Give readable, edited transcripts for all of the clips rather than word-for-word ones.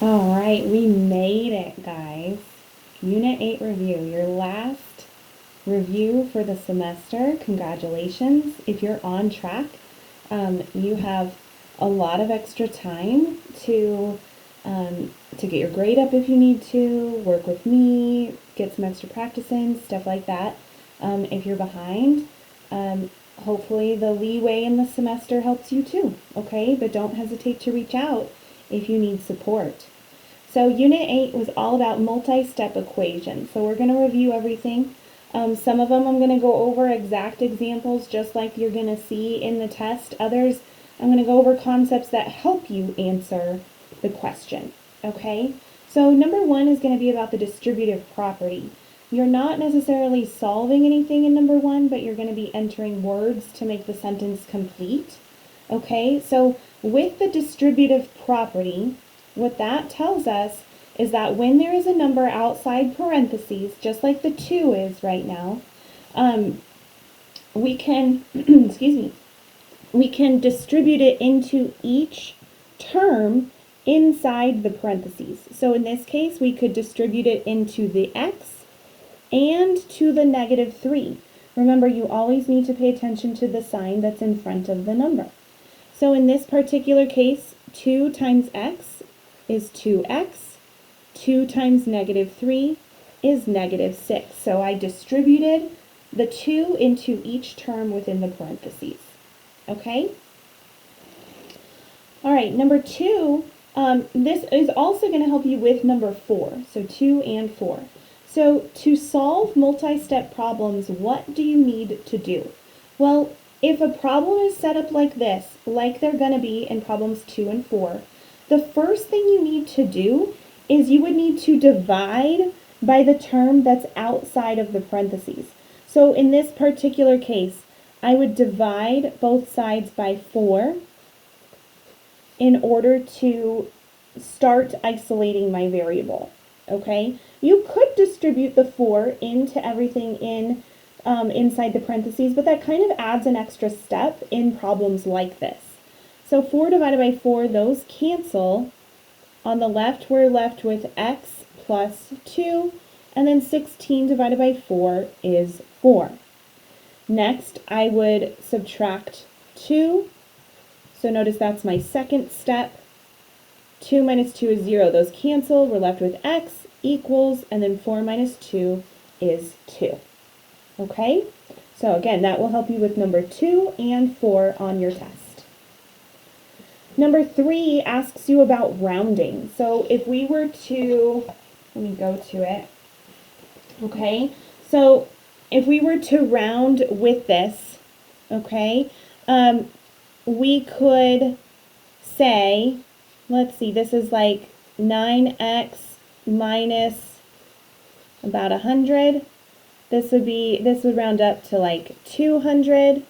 All right, we made it, guys. Unit 8 review, your last review for the semester. Congratulations. If you're on track, you have a lot of extra time to get your grade up if you need to, work with me, get some extra practice in, stuff like that. If you're behind, hopefully the leeway in the semester helps you too, okay? But don't hesitate to reach out if you need support. So Unit 8 was all about multi-step equations. So we're going to review everything. Some of them I'm going to go over exact examples just like you're going to see in the test. Others I'm going to go over concepts that help you answer the question. Okay? So number 1 is going to be about the distributive property. You're not necessarily solving anything in number 1, but you're going to be entering words to make the sentence complete. Okay? So with the distributive property, what that tells us is that when there is a number outside parentheses, just like the 2 is right now, we can, excuse me, we can distribute it into each term inside the parentheses. So in this case, we could distribute it into the x and to the -3. Remember, you always need to pay attention to the sign that's in front of the number. So in this particular case, 2 times x is 2x. 2 times -3 is -6. So I distributed the 2 into each term within the parentheses. Okay? All right, number 2, this is also going to help you with number 4. So 2 and 4. So to solve multi-step problems, what do you need to do? Well, if a problem is set up like this, like they're going to be in problems 2 and 4, the first thing you need to do is you would need to divide by the term that's outside of the parentheses. So in this particular case, I would divide both sides by 4 in order to start isolating my variable. Okay? You could distribute the 4 into everything inside the parentheses, but that kind of adds an extra step in problems like this. So 4 divided by 4, those cancel. On the left, we're left with x plus 2, and then 16 divided by 4 is 4. Next, I would subtract 2. So notice that's my second step. 2 minus 2 is 0. Those cancel. We're left with x equals, and then 4 minus 2 is 2. Okay? So again, that will help you with number 2 and 4 on your test. Number 3 asks you about rounding. So if we were to, let me go to it. Okay, so if we were to round with this, okay, we could say, let's see, this is like 9x minus about 100. This would round up to like 200.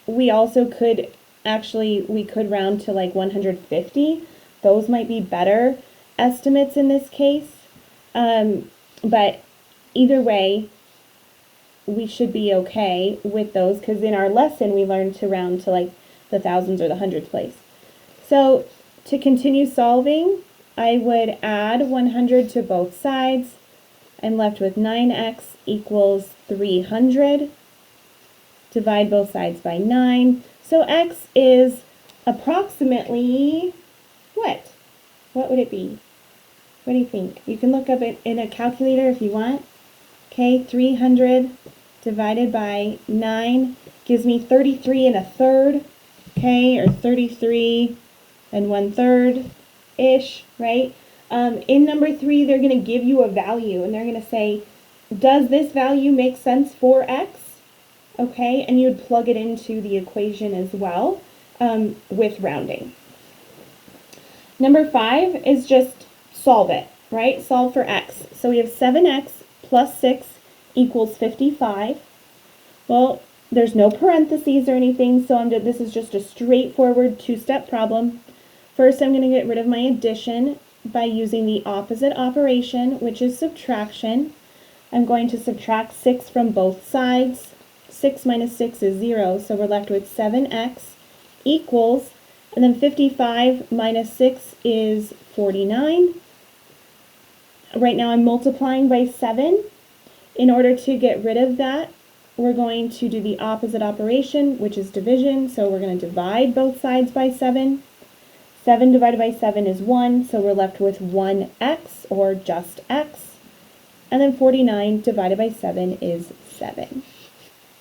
We also could we could round to like 150. Those might be better estimates in this case. But either way, we should be okay with those because in our lesson we learned to round to like the thousands or the hundreds place. So to continue solving, I would add 100 to both sides. I'm left with 9x equals 300. Divide both sides by 9. So x is approximately what? What would it be? What do you think? You can look up it in a calculator if you want. Okay, 300 divided by 9 gives me 33 1/3. Okay, or 33 1/3-ish, right? In number 3, they're going to give you a value, and they're going to say, does this value make sense for x? Okay, and you'd plug it into the equation as well with rounding. Number 5 is just solve it, right? Solve for x. So we have 7x plus 6 equals 55. Well, there's no parentheses or anything, so this is just a straightforward 2-step problem. First, I'm going to get rid of my addition by using the opposite operation, which is subtraction. I'm going to subtract 6 from both sides. 6 minus 6 is 0, so we're left with 7x equals, And then 55 minus 6 is 49. Right now I'm multiplying by 7. In order to get rid of that, we're going to do the opposite operation, which is division. So we're going to divide both sides by 7. 7 divided by 7 is 1, so we're left with 1x, or just x. And then 49 divided by 7 is 7.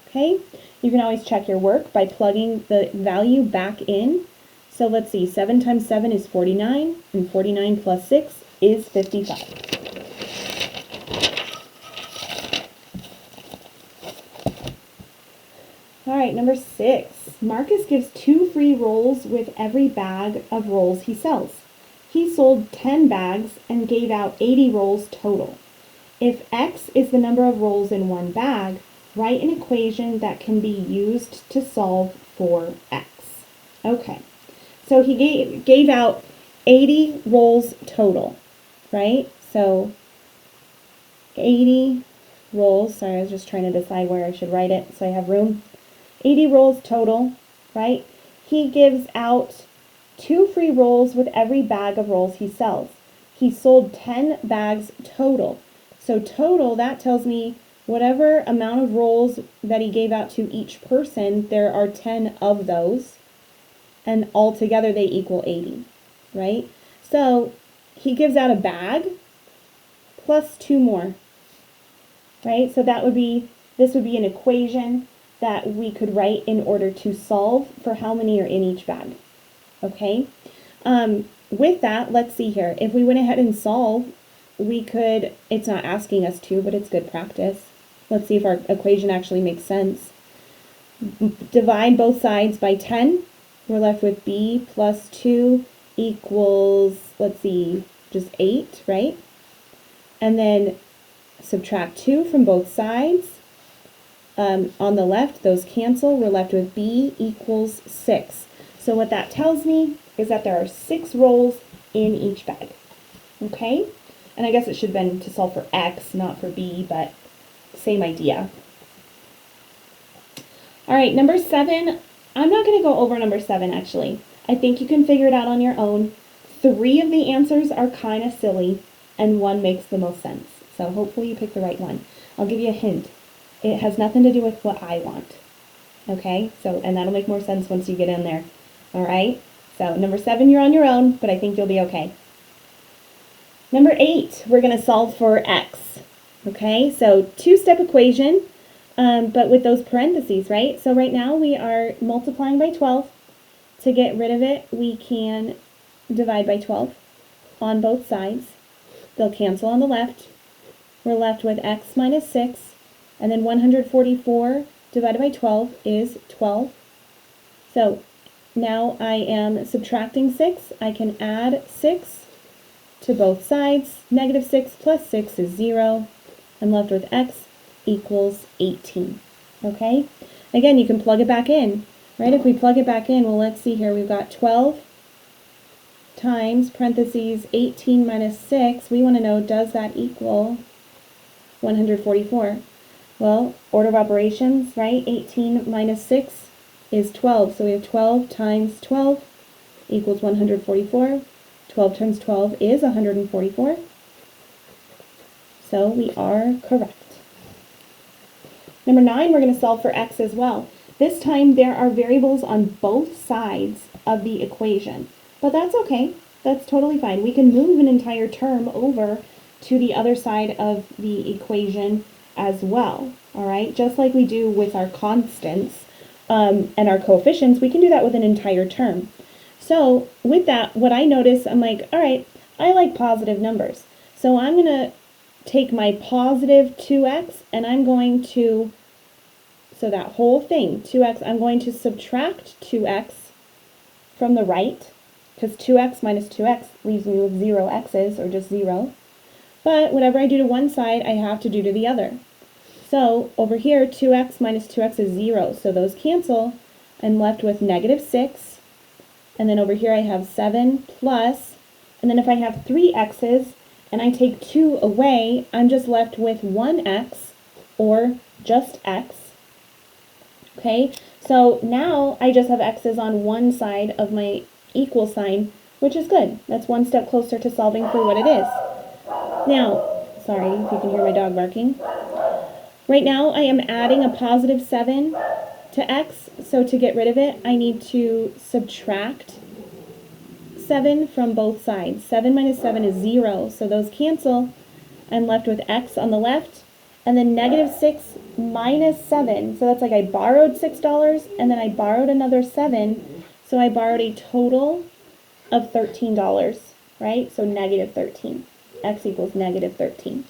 Okay? You can always check your work by plugging the value back in. So let's see, 7 times 7 is 49, and 49 plus 6 is 55. All right, number 6. Marcus gives 2 free rolls with every bag of rolls he sells. He sold 10 bags and gave out 80 rolls total. If X is the number of rolls in one bag, write an equation that can be used to solve for X. Okay, so he gave out 80 rolls total, right? So 80 rolls, sorry, I was just trying to decide where I should write it so I have room. 80 rolls total, right? He gives out 2 free rolls with every bag of rolls he sells. He sold 10 bags total. So total, that tells me whatever amount of rolls that he gave out to each person, there are 10 of those. And altogether they equal 80, right? So he gives out a bag plus 2 more, right? So that would be, this would be an equation that we could write in order to solve for how many are in each bag, okay? With that, let's see here. If we went ahead and solve, we could, it's not asking us to, but it's good practice. Let's see if our equation actually makes sense. Divide both sides by 10. We're left with b plus 2 equals, let's see, just 8, right? And then subtract 2 from both sides. On the left, those cancel. We're left with b equals 6. So what that tells me is that there are 6 rolls in each bag. Okay? And I guess it should have been to solve for x, not for b, but same idea. All right, number 7. I'm not going to go over number 7, actually. I think you can figure it out on your own. 3 of the answers are kind of silly, and 1 makes the most sense. So hopefully you pick the right one. I'll give you a hint. It has nothing to do with what I want. Okay? So, and that'll make more sense once you get in there. All right? So number 7, you're on your own, but I think you'll be okay. Number 8, we're going to solve for x. Okay? So 2-step equation, but with those parentheses, right? So right now we are multiplying by 12. To get rid of it, we can divide by 12 on both sides. They'll cancel on the left. We're left with x minus 6. And then 144 divided by 12 is 12. So now I am subtracting 6. I can add 6 to both sides. Negative 6 plus 6 is 0. I'm left with x equals 18. Okay? Again, you can plug it back in, right? If we plug it back in, well, let's see here. We've got 12 times parentheses 18 minus 6. We want to know, does that equal 144? Well, order of operations, right? 18 minus 6 is 12. So we have 12 times 12 equals 144. 12 times 12 is 144. So we are correct. Number 9, we're going to solve for x as well. This time there are variables on both sides of the equation. But that's okay. That's totally fine. We can move an entire term over to the other side of the equation as well, all right? Just like we do with our constants and our coefficients, we can do that with an entire term. So with that, what I notice, I'm like, all right, I like positive numbers. So I'm going to take my positive 2x and I'm going to, so that whole thing, 2x, I'm going to subtract 2x from the right, because 2x minus 2x leaves me with 0 x's, or just 0. But whatever I do to one side, I have to do to the other. So over here, 2x minus 2x is 0. So those cancel. I'm left with negative 6. And then over here I have 7 plus. And then if I have 3 x's and I take 2 away, I'm just left with 1x, or just x. Okay, so now I just have x's on one side of my equal sign, which is good. That's one step closer to solving for what it is. Now, sorry if you can hear my dog barking. Right now, I am adding a positive 7 to x, so to get rid of it, I need to subtract 7 from both sides. 7 minus 7 is 0, so those cancel. I'm left with x on the left, and then negative 6 minus 7, so that's like I borrowed $6, and then I borrowed another 7, so I borrowed a total of $13, right? So negative 13. X equals negative 13.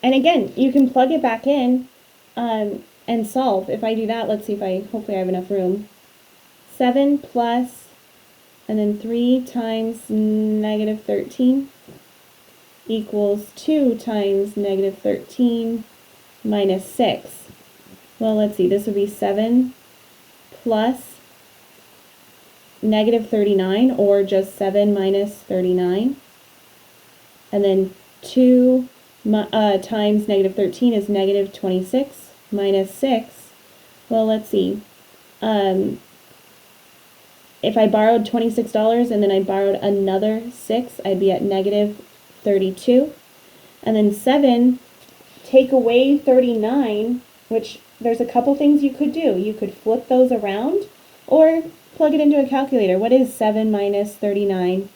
And again, you can plug it back in and solve. If I do that, let's see if hopefully I have enough room. 7 plus, and then 3 times negative 13 equals 2 times negative 13 minus 6. Well, let's see, this would be 7 plus negative 39, or just 7 minus 39. And then 2 times negative 13 is negative 26 minus 6. Well, let's see. If I borrowed $26 and then I borrowed another 6, I'd be at negative 32. And then 7, take away 39, which there's a couple things you could do. You could flip those around or plug it into a calculator. What is 7 minus 39?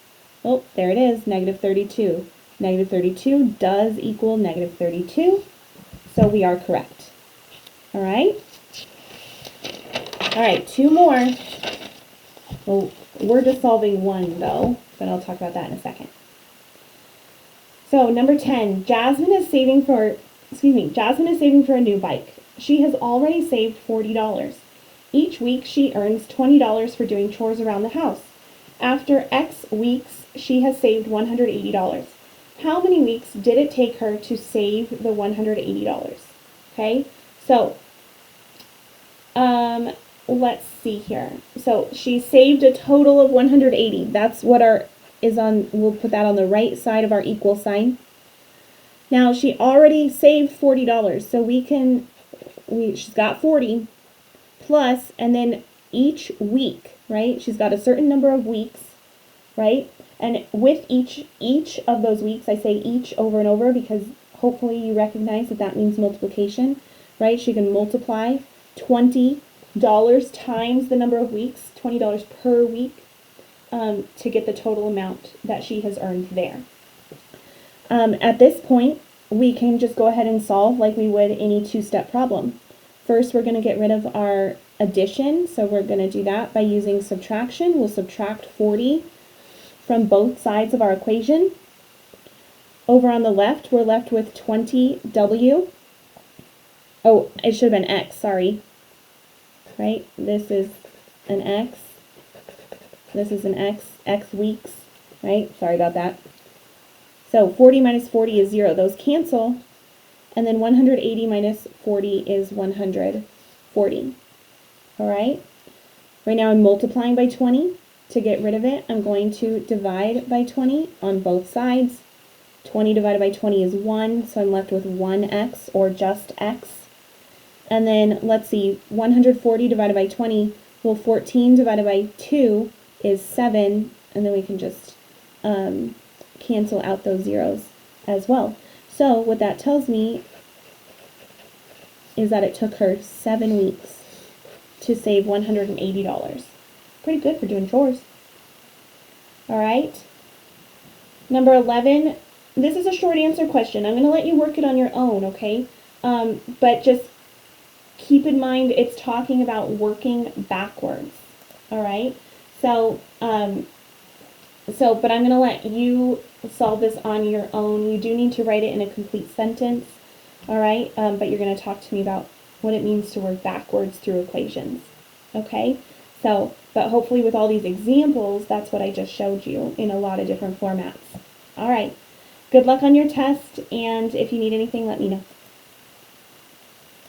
Oh, there it is, negative 32. Negative 32 does equal negative 32, so we are correct. All right? All right, 2 more. Well, we're just solving one, though, but I'll talk about that in a second. So, number 10, Jasmine is saving for a new bike. She has already saved $40. Each week, she earns $20 for doing chores around the house. After X weeks, she has saved $180. How many weeks did it take her to save the $180? Okay, so let's see here. So she saved a total of 180. That's what we'll put that on the right side of our equal sign. Now she already saved $40, so she's got 40 plus, and then each week, right? She's got a certain number of weeks, right? And with each of those weeks, I say each over and over because hopefully you recognize that means multiplication, right? She can multiply $20 times the number of weeks, $20 per week, to get the total amount that she has earned there. At this point, we can just go ahead and solve like we would any two-step problem. First, we're going to get rid of our addition, so we're going to do that by using subtraction. We'll subtract 40 from both sides of our equation. Over on the left, we're left with 20W. Oh, it should have been X, sorry. Right? This is an X. This is an X weeks, right? Sorry about that. So 40 minus 40 is 0. Those cancel. And then 180 minus 40 is 140. All right? Right now I'm multiplying by 20. To get rid of it, I'm going to divide by 20 on both sides. 20 divided by 20 is 1, so I'm left with 1x, or just x. And then, let's see, 140 divided by 20, well, 14 divided by 2 is 7, and then we can just cancel out those zeros as well. So, what that tells me is that it took her 7 weeks to save $180. Pretty good for doing chores. All right. Number 11, this is a short answer question. I'm going to let you work it on your own, okay? But just keep in mind it's talking about working backwards. All right. So, but I'm going to let you solve this on your own. You do need to write it in a complete sentence. All right. But you're going to talk to me about what it means to work backwards through equations. Okay. So, but hopefully with all these examples, that's what I just showed you in a lot of different formats. All right. Good luck on your test, and if you need anything, let me know.